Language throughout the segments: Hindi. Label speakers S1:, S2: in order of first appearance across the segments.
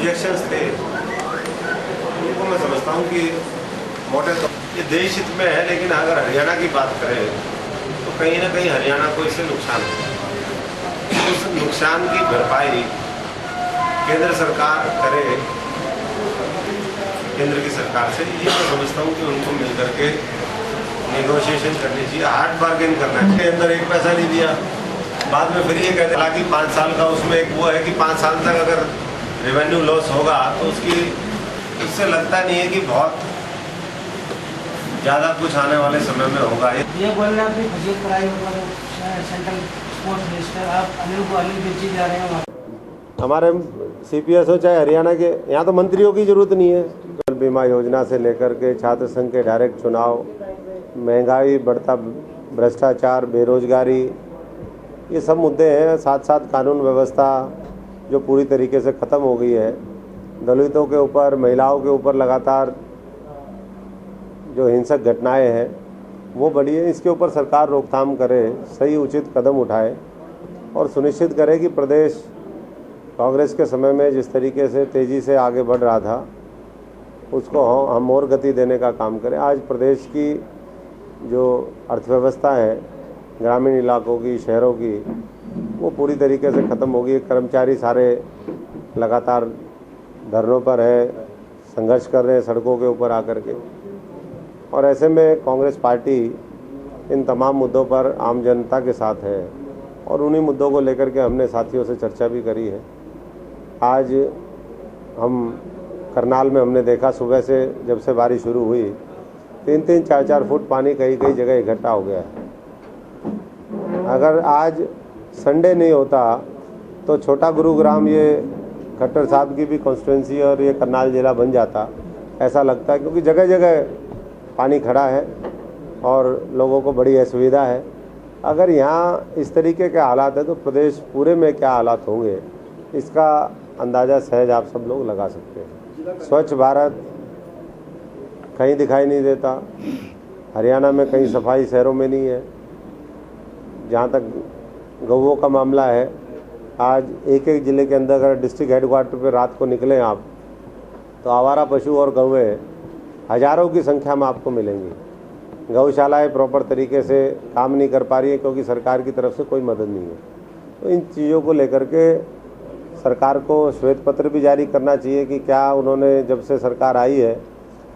S1: ऑब्जेक्शंस थे उनको मैं समझता हूँ कि मोटे तो ये देश हित में है, लेकिन अगर हरियाणा की बात करें तो कहीं ना कहीं हरियाणा को इससे नुकसान है। उस नुकसान की भरपाई केंद्र सरकार करे, केंद्र की सरकार से, ये मैं समझता हूँ कि उनको मिल करके नेगोशिएशन करनी चाहिए, हार्ड बार्गेन करना है। के अंदर एक पैसा नहीं दिया, बाद में फिर ये कहते हालांकि 5 साल का उसमें एक वो है कि 5 साल तक अगर रेवेन्यू लॉस होगा तो उससे लगता नहीं है कि बहुत ज़्यादा कुछ आने वाले समय में होगा।
S2: ये बोल रहे हैं फजीत कराई सेंट्रल स्पोर्ट्स मिनिस्टर आप अनिल भेजी जा रहे हैं
S1: हमारे CPS हो चाहे हरियाणा के, यहाँ तो मंत्रियों की जरूरत नहीं है। फसल बीमा योजना से लेकर के छात्र संघ के डायरेक्ट चुनाव, महंगाई, बढ़ता भ्रष्टाचार, बेरोजगारी, ये सब मुद्दे हैं। साथ साथ कानून व्यवस्था जो पूरी तरीके से ख़त्म हो गई है, दलितों के ऊपर, महिलाओं के ऊपर लगातार जो हिंसक घटनाएं हैं वो बढ़ी है। इसके ऊपर सरकार रोकथाम करे, सही उचित कदम उठाए और सुनिश्चित करे कि प्रदेश कांग्रेस के समय में जिस तरीके से तेज़ी से आगे बढ़ रहा था उसको हम और गति देने का काम करें। आज प्रदेश की जो अर्थव्यवस्था है ग्रामीण इलाकों की, शहरों की, वो पूरी तरीके से ख़त्म हो गई। कर्मचारी सारे लगातार धरनों पर है, संघर्ष कर रहे हैं सड़कों के ऊपर आकर के, और ऐसे में कांग्रेस पार्टी इन तमाम मुद्दों पर आम जनता के साथ है और उन्हीं मुद्दों को लेकर के हमने साथियों से चर्चा भी करी है। आज हम करनाल में हमने देखा, सुबह से जब से बारिश शुरू हुई 3-3, 4-4 फुट पानी कई कई जगह इकट्ठा हो गया है। अगर आज संडे नहीं होता तो छोटा गुरुग्राम ये खट्टर साहब की भी कॉन्स्टिट्यूंसी और ये करनाल जिला बन जाता, ऐसा लगता है, क्योंकि जगह जगह पानी खड़ा है और लोगों को बड़ी असुविधा है। अगर यहाँ इस तरीके के हालात है तो प्रदेश पूरे में क्या हालात होंगे इसका अंदाज़ा सहज आप सब लोग लगा सकते हैं। स्वच्छ भारत कहीं दिखाई नहीं देता, हरियाणा में कहीं सफाई शहरों में नहीं है। जहाँ तक गौओं का मामला है, आज एक एक ज़िले के अंदर अगर डिस्ट्रिक्ट हेडक्वार्टर पर रात को निकलें आप तो आवारा पशु और गौएँ हज़ारों की संख्या में आपको मिलेंगी। गौशालाएँ प्रॉपर तरीके से काम नहीं कर पा रही है क्योंकि सरकार की तरफ से कोई मदद नहीं है। तो इन चीज़ों को लेकर के सरकार को श्वेत पत्र भी जारी करना चाहिए कि क्या उन्होंने जब से सरकार आई है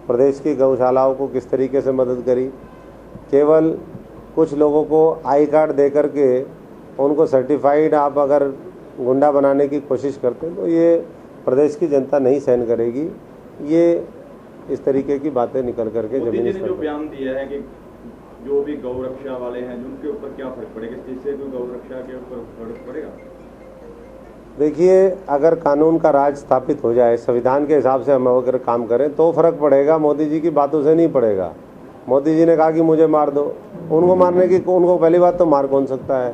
S1: प्रदेश की गौशालाओं को किस तरीके से मदद करी। केवल कुछ लोगों को आई कार्ड दे करके उनको सर्टिफाइड आप अगर गुंडा बनाने की कोशिश करते हैं तो ये प्रदेश की जनता नहीं सहन करेगी। ये इस तरीके की बातें निकल करके
S3: जमीनी जो बयान दिया है कि जो भी गौ रक्षा वाले हैं उनके ऊपर क्या फर्क पड़ेगा, इस चीज़ से कोई गौ रक्षा के ऊपर फर्क पड़ेगा?
S1: देखिए, अगर कानून का राज स्थापित हो जाए, संविधान के हिसाब से हम अगर काम करें तो फर्क पड़ेगा, मोदी जी की बातों से नहीं पड़ेगा। मोदी जी ने कहा कि मुझे मार दो, उनको मारने की, उनको पहली बात तो मार कौन सकता है,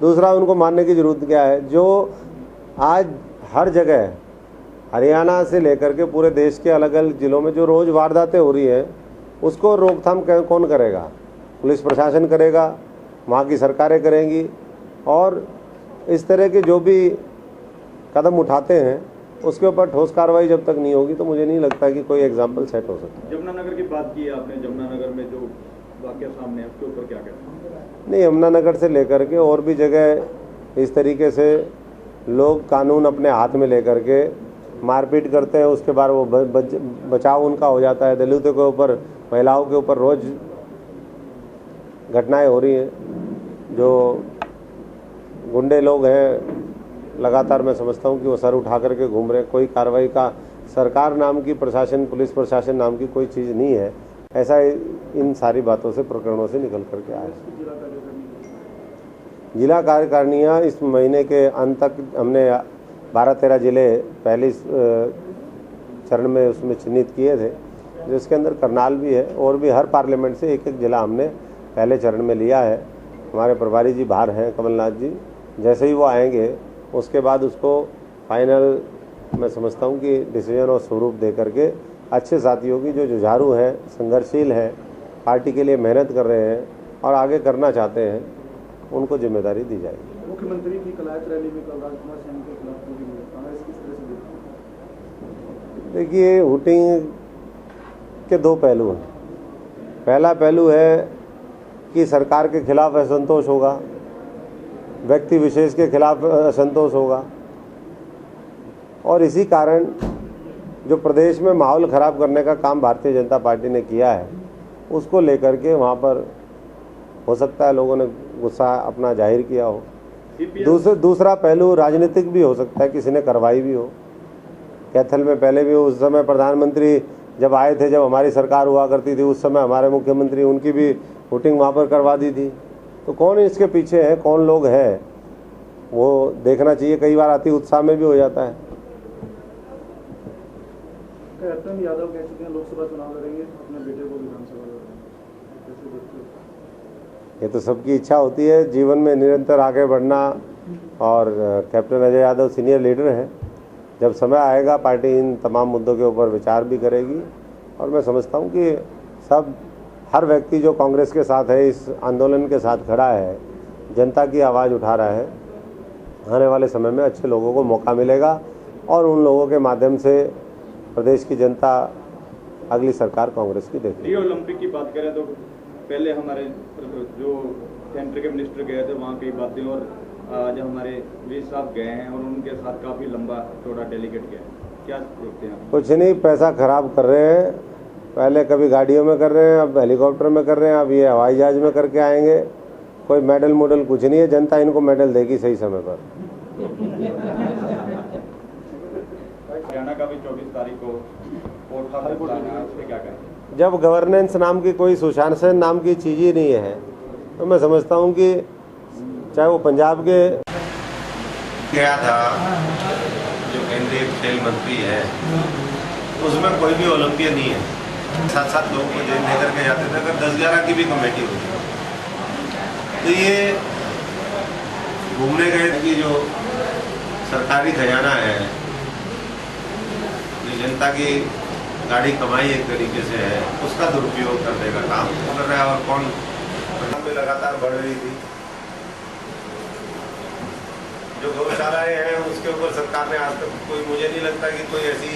S1: दूसरा उनको मारने की जरूरत क्या है। जो आज हर जगह हरियाणा से लेकर के पूरे देश के अलग अलग ज़िलों में जो रोज़ वारदातें हो रही हैं उसको रोकथाम कौन करेगा? पुलिस प्रशासन करेगा, वहाँ की सरकारें करेंगी, और इस तरह के जो भी कदम उठाते हैं उसके ऊपर ठोस कार्रवाई जब तक नहीं होगी तो मुझे नहीं लगता कि कोई एग्जाम्पल सेट हो सकता है।
S3: यमुनानगर की बात की आपने, यमुनानगर में जो वाकया सामने है उसके ऊपर क्या कहते हैं?
S1: नहीं, यमुनानगर से लेकर के और भी जगह इस तरीके से लोग कानून अपने हाथ में लेकर के मारपीट करते हैं, उसके बाद वो बचाव उनका हो जाता है। दलितों के ऊपर, महिलाओं के ऊपर रोज़ घटनाएं हो रही हैं। जो गुंडे लोग हैं लगातार मैं समझता हूं कि वो सर उठा करके घूम रहे हैं। कोई कार्रवाई का सरकार नाम की, प्रशासन, पुलिस प्रशासन नाम की कोई चीज़ नहीं है। ऐसा इन सारी बातों से, प्रकरणों से निकल करके आया। जिला कार्यकारिणियाँ इस महीने के अंत तक हमने 12-13 जिले पहले चरण में उसमें चिन्हित किए थे, जिसके अंदर करनाल भी है, और भी हर पार्लियामेंट से एक एक जिला हमने पहले चरण में लिया है। हमारे प्रभारी जी बाहर हैं, कमलनाथ जी, जैसे ही वो आएंगे उसके बाद उसको फाइनल मैं समझता हूँ कि डिसीजन और स्वरूप दे करके अच्छे साथियों की जो जुझारू हैं, संघर्षशील हैं, पार्टी के लिए मेहनत कर रहे हैं और आगे करना चाहते हैं, उनको जिम्मेदारी दी जाएगी।
S4: मुख्यमंत्री की कलायत रैली में कल राजकुमार सिंह के खिलाफ कांग्रेस किस तरह से देखती है?
S1: देखिए, हुटिंग के दो पहलू हैं। पहला पहलू है कि सरकार के खिलाफ असंतोष होगा, व्यक्ति विशेष के खिलाफ असंतोष होगा, और इसी कारण जो प्रदेश में माहौल खराब करने का काम भारतीय जनता पार्टी ने किया है, उसको लेकर के वहाँ पर हो सकता है लोगों ने गुस्सा अपना जाहिर किया हो। दूसरा पहलू राजनीतिक भी हो सकता है, किसी ने करवाई भी हो। कैथल में पहले भी उस समय प्रधानमंत्री जब आए थे, जब हमारी सरकार हुआ करती थी, उस समय हमारे मुख्यमंत्री, उनकी भी वोटिंग वहाँ पर करवा दी थी। तो कौन इसके पीछे है, कौन लोग हैं, वो देखना चाहिए। कई बार अति उत्साह में भी हो जाता है।
S4: कैप्टन यादव कह चुके हैं लोकसभा चुनाव लड़ेंगे, अपने बेटे को विधानसभा लड़ेंगे, कैसे देखते हो?
S1: ये तो सबकी इच्छा होती है जीवन में निरंतर आगे बढ़ना, और captain Ajay Yadav senior leader हैं। जब समय आएगा पार्टी इन तमाम मुद्दों के ऊपर विचार भी करेगी, और मैं समझता हूँ कि हर व्यक्ति जो कांग्रेस के साथ है, इस आंदोलन के साथ खड़ा है, जनता की आवाज़ उठा रहा है, आने वाले समय में अच्छे लोगों को मौका मिलेगा, और उन लोगों के माध्यम से प्रदेश की जनता अगली सरकार कांग्रेस की देखेगी।
S3: रियो ओलंपिक की बात करें तो पहले हमारे जो सेंटर के मिनिस्टर गए थे वहाँ की बातें, और आज हमारे वीर साहब गए हैं और उनके साथ काफ़ी लंबा चौड़ा डेलीगेट गया, क्या देखते हैं?
S1: कुछ नहीं, पैसा खराब कर रहे हैं। पहले कभी गाड़ियों में कर रहे हैं, अब हेलीकॉप्टर में कर रहे हैं, अब ये हवाई जहाज में करके आएंगे। कोई मेडल मोडल कुछ नहीं है, जनता इनको मेडल देगी सही समय पर।
S3: हरियाणा का भी 24 तारीख को कोर्ट का फैसला है, उस पे क्या करें?
S1: जब गवर्नेंस नाम की कोई सुशासन नाम की चीज़ ही नहीं है, तो मैं समझता हूँ कि चाहे वो पंजाब के
S5: गया था जो केंद्रीय खेल मंत्री है, उसमें कोई भी ओलंपियन नहीं है। 7-7 लोगों को जेल लेकर के जाते थे, अगर 10-11 की भी कमेटी होती। तो ये घूमने गए कि जो सरकारी खजाना है, जो जनता की गाड़ी कमाई एक तरीके से है, उसका दुरुपयोग करने का काम कर रहा है। और कौन में लगातार बढ़ रही थी, जो गौशालाएं हैं उसके ऊपर सरकार ने आज तक कोई, मुझे नहीं लगता कि कोई ऐसी